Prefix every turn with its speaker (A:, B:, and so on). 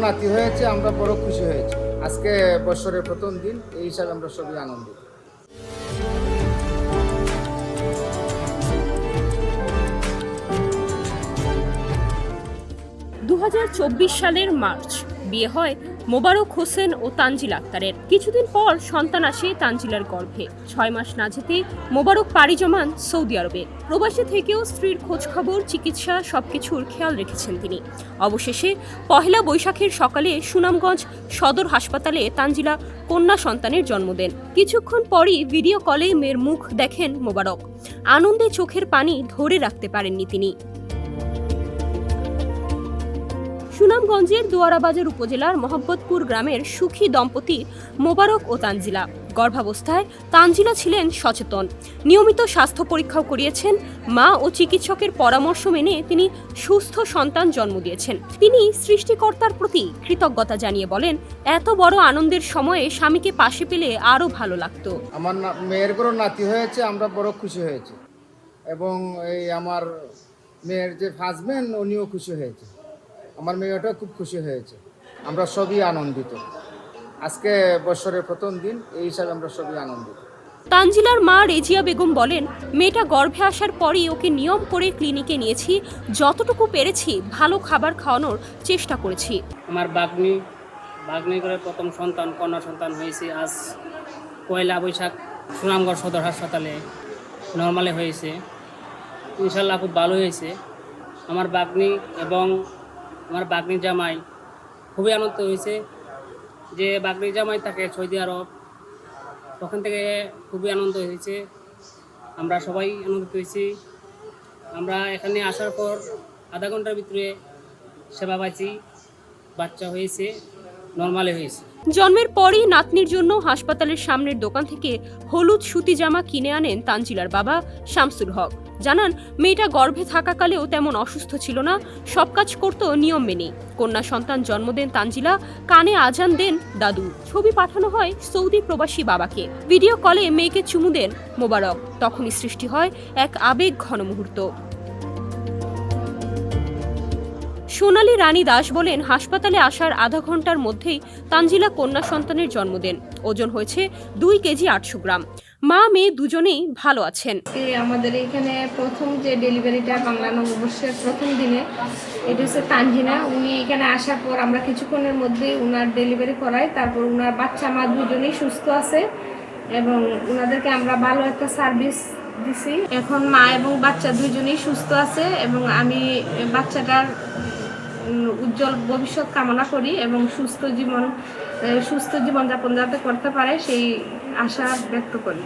A: নাতি হয়েছে, আমরা বড় খুশি হয়েছি। আজকে বছরের প্রথম দিন, এই হিসাবে আমরা সবই আনন্দিত।
B: 2024 সালের মার্চ বিয়ে হয় মোবারক হোসেন ও তানজিল আক্তারের। কিছুদিন পর সন্তান আসে তানজিলার গর্ভে। 6 মাস না যেতেই মোবারক পাড়ি জমান সৌদি আরবে। প্রবাসী থেকেও স্ত্রীর খোঁজ খবর, চিকিৎসা সবকিছুর খেয়াল রেখেছেন তিনি। অবশেষে পহেলা বৈশাখের সকালে সুনামগঞ্জ সদর হাসপাতালে তানজিলা কন্যা সন্তানের জন্ম দেন। কিছুক্ষণ পরই ভিডিও কলে মেয়ের মুখ দেখেন মোবারক। আনন্দে চোখের পানি ধরে রাখতে পারেননি তিনি। সুনামগঞ্জের দুয়ারাবাজার উপজেলার মোহাম্মদপুর গ্রামের সুখী দম্পতি মোবারক ও তানজিলা। গর্ভাবস্থায় তানজিলা ছিলেন সচেতন, নিয়মিত স্বাস্থ্য পরীক্ষাও করিয়েছেন। মা ও চিকিৎসকের পরামর্শ মেনে তিনি সুস্থ সন্তান জন্ম দিয়েছেন। তিনি সৃষ্টিকর্তার প্রতি কৃতজ্ঞতা জানিয়ে বলেন, এত বড় আনন্দের সময়ে স্বামীকে পাশে পেলে আরো ভালো লাগতো।
A: আমার মেয়ের বড় নাতি হয়েছে, আমরা বড় খুশি হয়েছি। এবং এই আমার মেয়ের যে হাজবেন্ড, উনিও খুশি হয়েছে। আমার মেয়েটাও খুব খুশি হয়েছে। আমরা সবই আনন্দিত। আজকে বছরের প্রথম দিন, এই হিসাবে আমরা সবই আনন্দিত।
B: তানজিলার মা রেজিয়া বেগম বলেন, মেয়েটা গর্ভে আসার পরই ওকে নিয়ম করে ক্লিনিকে নিয়েছি। যতটুকু পেরেছি ভালো খাবার খাওয়ানোর চেষ্টা করেছি।
C: আমার বাগ্নি করে প্রথম সন্তান, কন্যা সন্তান হয়েছে আজ পয়লা বৈশাখ সুনামগঞ্জ সদর হাসপাতালে নর্মালে হয়েছে। ইনশাল্লাহ খুব ভালো হয়েছে। আমার বাগ্নি এবং আমার বাগ্নির জামাই খুবই আনন্দ হয়েছে। যে বাগ্নির জামাই থাকে সৌদি আরব, তখন থেকে খুবই আনন্দ হয়েছে। আমরা সবাই আনন্দিত হয়েছি। আমরা এখানে আসার পর আধা ঘন্টার ভিতরে সেবা পাইছি, বাচ্চা হয়েছে, নর্মালে হয়েছে।
B: জন্মের পরই নাতনির জন্য হাসপাতালের সামনের দোকান থেকে হলুদ সুতি জামা কিনে আনেন তানজিলার বাবা শামসুল হক। জানান, মেয়েটা গর্ভে থাকাকালেও তেমন অসুস্থ ছিল না, সব কাজ করত নিয়ম মেনে। কন্যা সন্তান জন্ম দেন তানজিলা, কানে আজান দেন দাদু। ছবি পাঠানো হয় সৌদি প্রবাসী বাবাকে। ভিডিও কলে মেয়েকে চুমু দেন মোবারক। তখনই সৃষ্টি হয় এক আবেগ ঘন মুহূর্ত। সোনালী রানী দাস বলেন, হাসপাতালে আসার আধা ঘন্টার মধ্যেই তানজিলা কন্যা সন্তানের জন্ম দেন। ওজন হয়েছে 2 কেজি 800 গ্রাম। মা মেয়ে দুজনেই ভালো আছেন।
D: আমাদের এখানে প্রথম যে ডেলিভারিটা বাংলা নববর্ষের প্রথম দিনে, এটা হচ্ছে তানজিনা। উনি এখানে আসার পর আমরা কিছুক্ষণের মধ্যে উনার ডেলিভারি করাই। তারপর উনার বাচ্চা মা দুজনেই সুস্থ আছে এবং উনাদেরকে আমরা ভালো একটা সার্ভিস দিছি। এখন মা এবং বাচ্চা দুজনেই সুস্থ আছে এবং আমি বাচ্চাটার উজ্জ্বল ভবিষ্যৎ কামনা করি এবং সুস্থ জীবনযাপন যাতে করতে পারে সেই আশা ব্যক্ত করি।